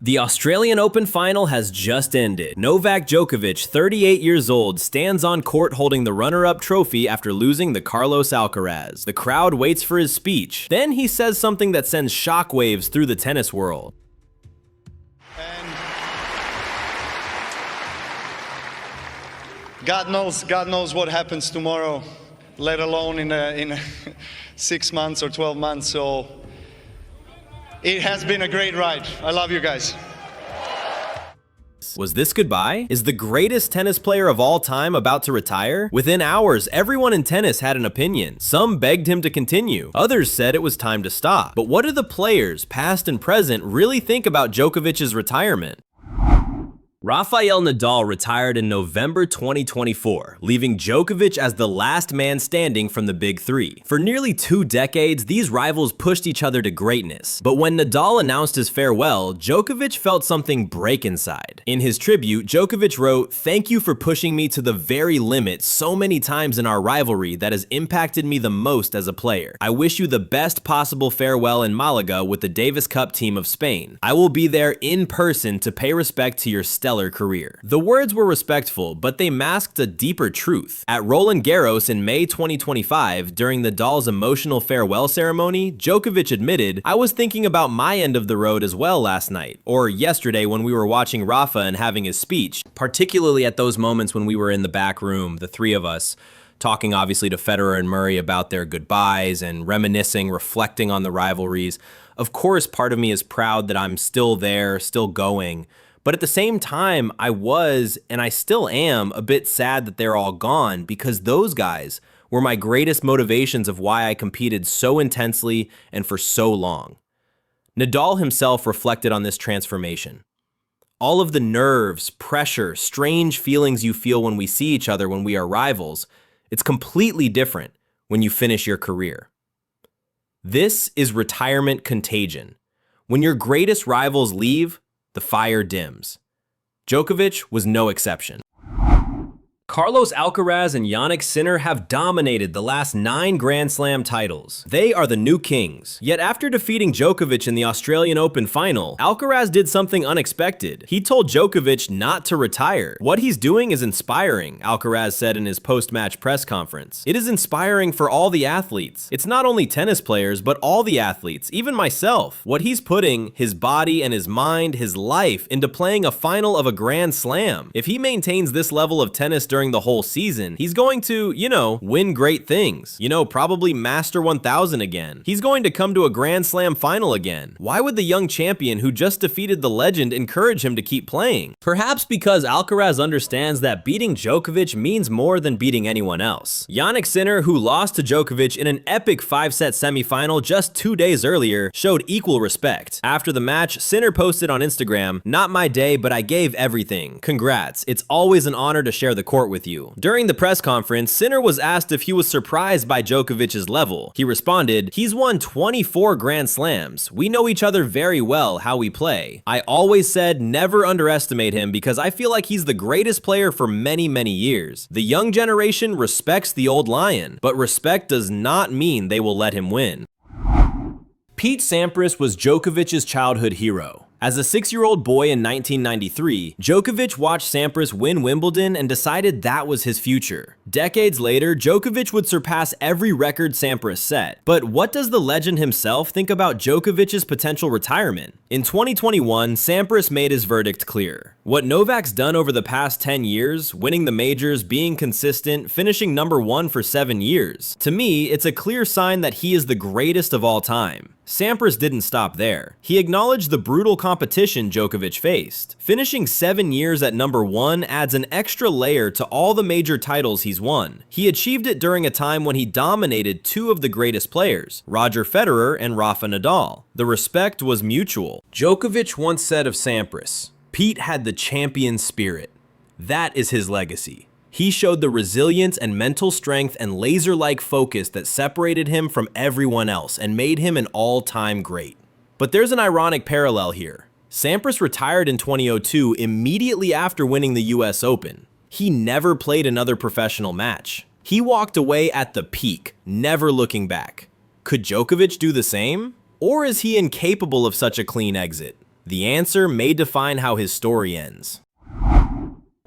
The Australian Open final has just ended. Novak Djokovic, 38 years old, stands on court holding the runner-up trophy after losing to Carlos Alcaraz. The crowd waits for his speech. Then he says something that sends shockwaves through the tennis world. And God knows what happens tomorrow, let alone in 6 months or 12 months. So it has been a great ride. I love you guys. Was this goodbye? Is the greatest tennis player of all time about to retire? Within hours, everyone in tennis had an opinion. Some begged him to continue. Others said it was time to stop. But what do the players, past and present, really think about Djokovic's retirement? Rafael Nadal retired in November 2024, leaving Djokovic as the last man standing from the Big Three. For nearly 2 decades, these rivals pushed each other to greatness. But when Nadal announced his farewell, Djokovic felt something break inside. In his tribute, Djokovic wrote, "Thank you for pushing me to the very limit so many times in our rivalry that has impacted me the most as a player. I wish you the best possible farewell in Malaga with the Davis Cup team of Spain. I will be there in person to pay respect to your stellar career." The words were respectful, but they masked a deeper truth. At Roland Garros in May 2025, during Nadal's emotional farewell ceremony, Djokovic admitted, "I was thinking about my end of the road as well last night, or yesterday when we were watching Rafa and having his speech, particularly at those moments when we were in the back room, the three of us, talking obviously to Federer and Murray about their goodbyes and reminiscing, reflecting on the rivalries. Of course, part of me is proud that I'm still there, still going. But at the same time, I was, and I still am, a bit sad that they're all gone because those guys were my greatest motivations of why I competed so intensely and for so long." Nadal himself reflected on this transformation. "All of the nerves, pressure, strange feelings you feel when we see each other when we are rivals, it's completely different when you finish your career. This is retirement contagion. When your greatest rivals leave, the fire dims." Djokovic was no exception. Carlos Alcaraz and Jannik Sinner have dominated the last 9 Grand Slam titles. They are the new kings. Yet after defeating Djokovic in the Australian Open final, Alcaraz did something unexpected. He told Djokovic not to retire. "What he's doing is inspiring," Alcaraz said in his post-match press conference. "It is inspiring for all the athletes. It's not only tennis players, but all the athletes, even myself. What he's putting, his body and his mind, his life, into playing a final of a Grand Slam. If he maintains this level of tennis during the whole season, he's going to, win great things. Probably master 1000 again. He's going to come to a Grand Slam final again. Why would the young champion who just defeated the legend encourage him to keep playing? Perhaps because Alcaraz understands that beating Djokovic means more than beating anyone else." Jannik Sinner, who lost to Djokovic in an epic 5-set semifinal just 2 days earlier, showed equal respect. After the match, Sinner posted on Instagram, "Not my day, but I gave everything. Congrats. It's always an honor to share the court with you." During the press conference, Sinner was asked if he was surprised by Djokovic's level. He responded, "He's won 24 Grand Slams. We know each other very well, how we play. I always said never underestimate him because I feel like he's the greatest player for many, many years. The young generation respects the old lion, but respect does not mean they will let him win." Pete Sampras was Djokovic's childhood hero. As a 6-year-old boy in 1993, Djokovic watched Sampras win Wimbledon and decided that was his future. Decades later, Djokovic would surpass every record Sampras set. But what does the legend himself think about Djokovic's potential retirement? In 2021, Sampras made his verdict clear. What Novak's done over the past 10 years, winning the majors, being consistent, finishing #1 for 7 years, to me, it's a clear sign that he is the greatest of all time. Sampras didn't stop there. He acknowledged the brutal competition Djokovic faced. Finishing 7 years at #1 adds an extra layer to all the major titles he's won. He achieved it during a time when he dominated 2 of the greatest players, Roger Federer and Rafa Nadal. The respect was mutual. Djokovic once said of Sampras, "Pete had the champion spirit. That is his legacy. He showed the resilience and mental strength and laser-like focus that separated him from everyone else and made him an all-time great." But there's an ironic parallel here. Sampras retired in 2002 immediately after winning the US Open. He never played another professional match. He walked away at the peak, never looking back. Could Djokovic do the same? Or is he incapable of such a clean exit? The answer may define how his story ends.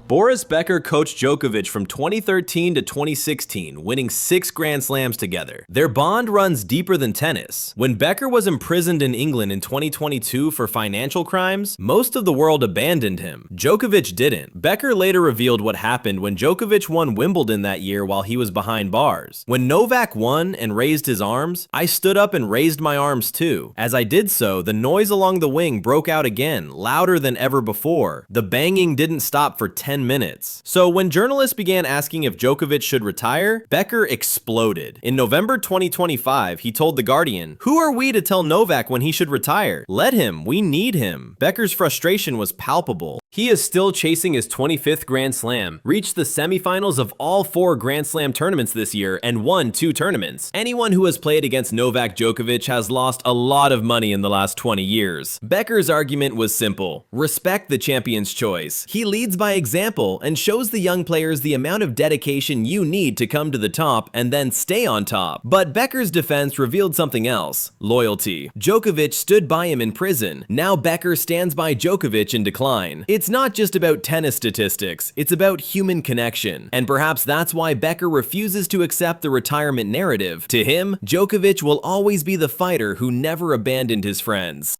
Boris Becker coached Djokovic from 2013 to 2016, winning 6 Grand Slams together. Their bond runs deeper than tennis. When Becker was imprisoned in England in 2022 for financial crimes, most of the world abandoned him. Djokovic didn't. Becker later revealed what happened when Djokovic won Wimbledon that year while he was behind bars. When Novak won and raised his arms, I stood up and raised my arms too. As I did so, the noise along the wing broke out again, louder than ever before. The banging didn't stop for 10 minutes. So when journalists began asking if Djokovic should retire, Becker exploded. In November 2025, he told The Guardian, "Who are we to tell Novak when he should retire? Let him, we need him." Becker's frustration was palpable. He is still chasing his 25th Grand Slam, reached the semifinals of all 4 Grand Slam tournaments this year, and won 2 tournaments. Anyone who has played against Novak Djokovic has lost a lot of money in the last 20 years. Becker's argument was simple: respect the champion's choice. He leads by example and shows the young players the amount of dedication you need to come to the top and then stay on top. But Becker's defense revealed something else: loyalty. Djokovic stood by him in prison. Now Becker stands by Djokovic in decline. It's not just about tennis statistics, it's about human connection. And perhaps that's why Becker refuses to accept the retirement narrative. To him, Djokovic will always be the fighter who never abandoned his friends.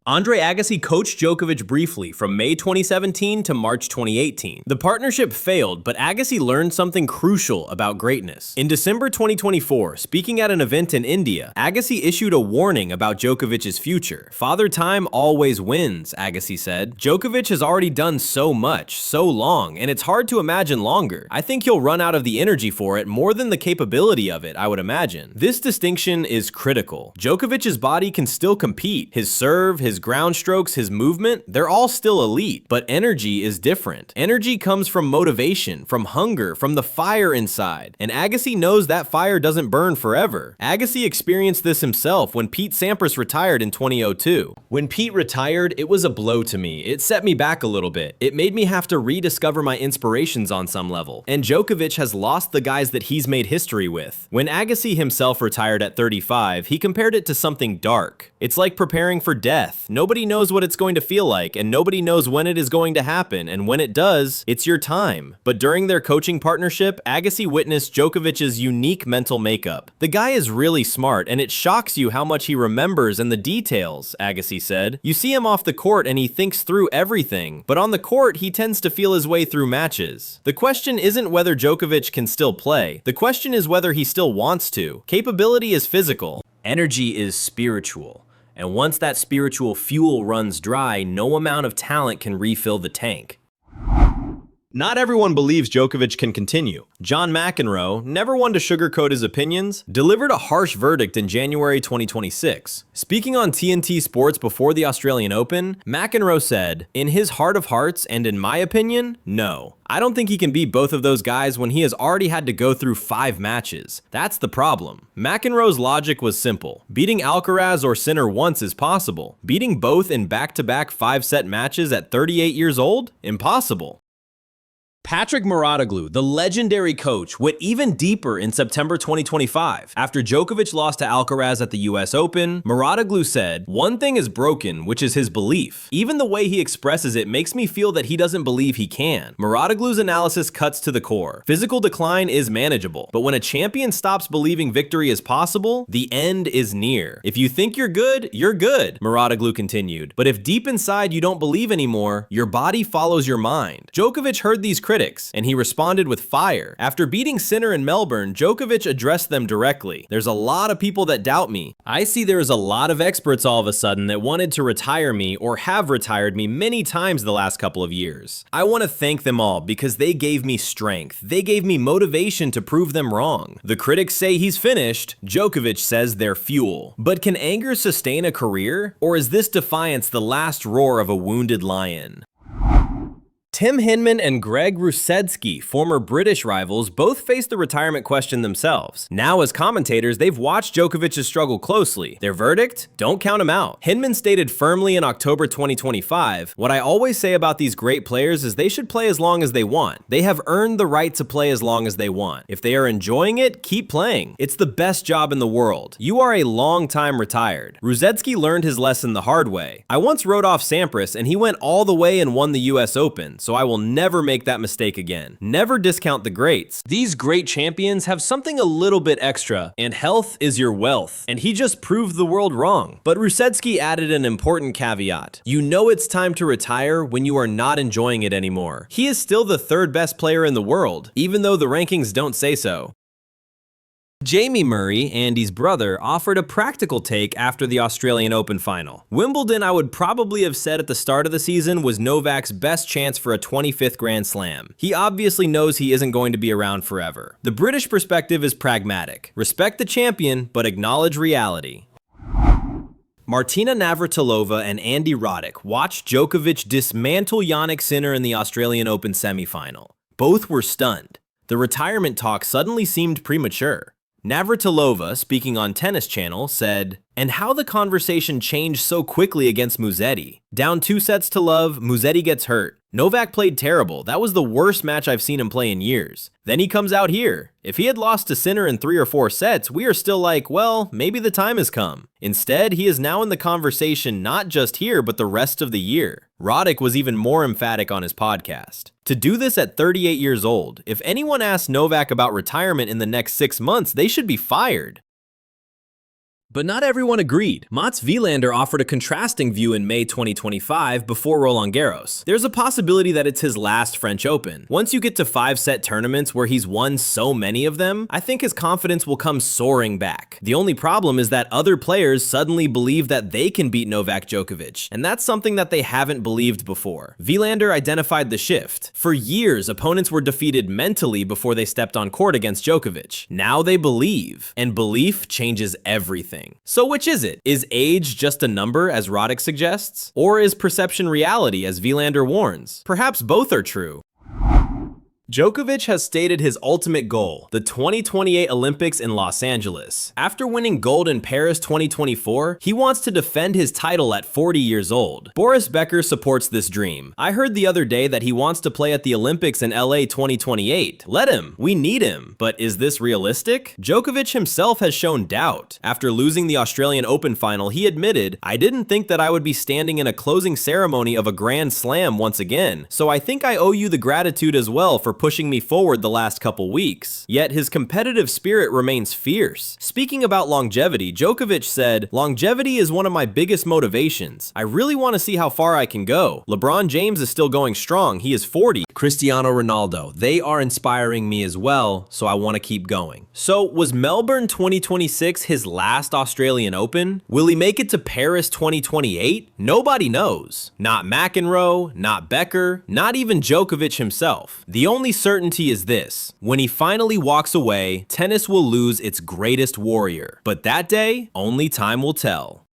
Andre Agassi coached Djokovic briefly from May 2017 to March 2018. The partnership failed, but Agassi learned something crucial about greatness. In December 2024, speaking at an event in India, Agassi issued a warning about Djokovic's future. "Father Time always wins," Agassi said. "Djokovic has already done so much, so long, and it's hard to imagine longer. I think he'll run out of the energy for it more than the capability of it, I would imagine." This distinction is critical. Djokovic's body can still compete. His serve, his ground strokes, his movement, they're all still elite, but energy is different. Energy comes from motivation, from hunger, from the fire inside, and Agassi knows that fire doesn't burn forever. Agassi experienced this himself when Pete Sampras retired in 2002. "When Pete retired, it was a blow to me. It set me back a little bit. It made me have to rediscover my inspirations on some level. And Djokovic has lost the guys that he's made history with." When Agassi himself retired at 35, he compared it to something dark. "It's like preparing for death. Nobody knows what it's going to feel like, and nobody knows when it is going to happen, and when it does, it's your time." But during their coaching partnership, Agassi witnessed Djokovic's unique mental makeup. "The guy is really smart, and it shocks you how much he remembers and the details," Agassi said. "You see him off the court and he thinks through everything, but on the court he tends to feel his way through matches. The question isn't whether Djokovic can still play. The question is whether he still wants to. Capability is physical. Energy is spiritual. And once that spiritual fuel runs dry, no amount of talent can refill the tank." Not everyone believes Djokovic can continue. John McEnroe, never one to sugarcoat his opinions, delivered a harsh verdict in January 2026. Speaking on TNT Sports before the Australian Open, McEnroe said, "In his heart of hearts and in my opinion, no. I don't think he can beat both of those guys when he has already had to go through 5 matches. That's the problem." McEnroe's logic was simple. Beating Alcaraz or Sinner once is possible. Beating both in back-to-back 5-set matches at 38 years old? Impossible. Patrick Mouratoglou, the legendary coach, went even deeper in September 2025. After Djokovic lost to Alcaraz at the US Open, Mouratoglou said, "One thing is broken, which is his belief. Even the way he expresses it makes me feel that he doesn't believe he can." Mouratoglou's analysis cuts to the core. Physical decline is manageable, but when a champion stops believing victory is possible, the end is near. "If you think you're good, Mouratoglou continued. "But if deep inside you don't believe anymore, your body follows your mind." Djokovic heard these critics, and he responded with fire. After beating Sinner in Melbourne, Djokovic addressed them directly. "There's a lot of people that doubt me. I see there's a lot of experts all of a sudden that wanted to retire me or have retired me many times the last couple of years. I want to thank them all because they gave me strength. They gave me motivation to prove them wrong. The critics say he's finished. Djokovic says they're fuel. But can anger sustain a career? Or is this defiance the last roar of a wounded lion?" Tim Hinman and Greg Rusedski, former British rivals, both faced the retirement question themselves. Now, as commentators, they've watched Djokovic's struggle closely. Their verdict? Don't count him out. Hinman stated firmly in October 2025, "What I always say about these great players is they should play as long as they want. They have earned the right to play as long as they want. If they are enjoying it, keep playing. It's the best job in the world. You are a long time retired." Rusedski learned his lesson the hard way. "I once wrote off Sampras and he went all the way and won the US Open, so I will never make that mistake again." Never discount the greats. These great champions have something a little bit extra, and health is your wealth. And he just proved the world wrong. But Rusedski added an important caveat. You know it's time to retire when you are not enjoying it anymore. He is still the third best player in the world, even though the rankings don't say so. Jamie Murray, Andy's brother, offered a practical take after the Australian Open final. "Wimbledon, I would probably have said at the start of the season, was Novak's best chance for a 25th Grand Slam. He obviously knows he isn't going to be around forever. The British perspective is pragmatic. Respect the champion, but acknowledge reality." Martina Navratilova and Andy Roddick watched Djokovic dismantle Jannik Sinner in the Australian Open semifinal. Both were stunned. The retirement talk suddenly seemed premature. Navratilova, speaking on Tennis Channel, said, "And how the conversation changed so quickly against Musetti. Down 2-0, Musetti gets hurt. Novak played terrible. That was the worst match I've seen him play in years. Then he comes out here. If he had lost to Sinner in 3 or 4 sets, we are still like, well, maybe the time has come. Instead, he is now in the conversation not just here, but the rest of the year." Roddick was even more emphatic on his podcast. To do this at 38 years old, if anyone asks Novak about retirement in the next 6 months, they should be fired. But not everyone agreed. Mats Wilander offered a contrasting view in May 2025 before Roland Garros. There's a possibility that it's his last French Open. Once you get to 5-set tournaments where he's won so many of them, I think his confidence will come soaring back. The only problem is that other players suddenly believe that they can beat Novak Djokovic, and that's something that they haven't believed before. Wilander identified the shift. For years, opponents were defeated mentally before they stepped on court against Djokovic. Now they believe, and belief changes everything. So which is it? Is age just a number, as Roddick suggests? Or is perception reality, as Wilander warns? Perhaps both are true. Djokovic has stated his ultimate goal, the 2028 Olympics in Los Angeles. After winning gold in Paris 2024, he wants to defend his title at 40 years old. Boris Becker supports this dream. "I heard the other day that he wants to play at the Olympics in LA 2028. Let him. We need him." But is this realistic? Djokovic himself has shown doubt. After losing the Australian Open final, he admitted, "I didn't think that I would be standing in a closing ceremony of a Grand Slam once again, so I think I owe you the gratitude as well for pushing me forward the last couple weeks." Yet his competitive spirit remains fierce. Speaking about longevity, Djokovic said, "Longevity is one of my biggest motivations. I really want to see how far I can go. LeBron James is still going strong. He is 40. Cristiano Ronaldo, they are inspiring me as well, so I want to keep going." So was Melbourne 2026 his last Australian Open? Will he make it to Paris 2028? Nobody knows. Not McEnroe, not Becker, not even Djokovic himself. The only certainty is this: when he finally walks away, tennis will lose its greatest warrior. But that day, only time will tell.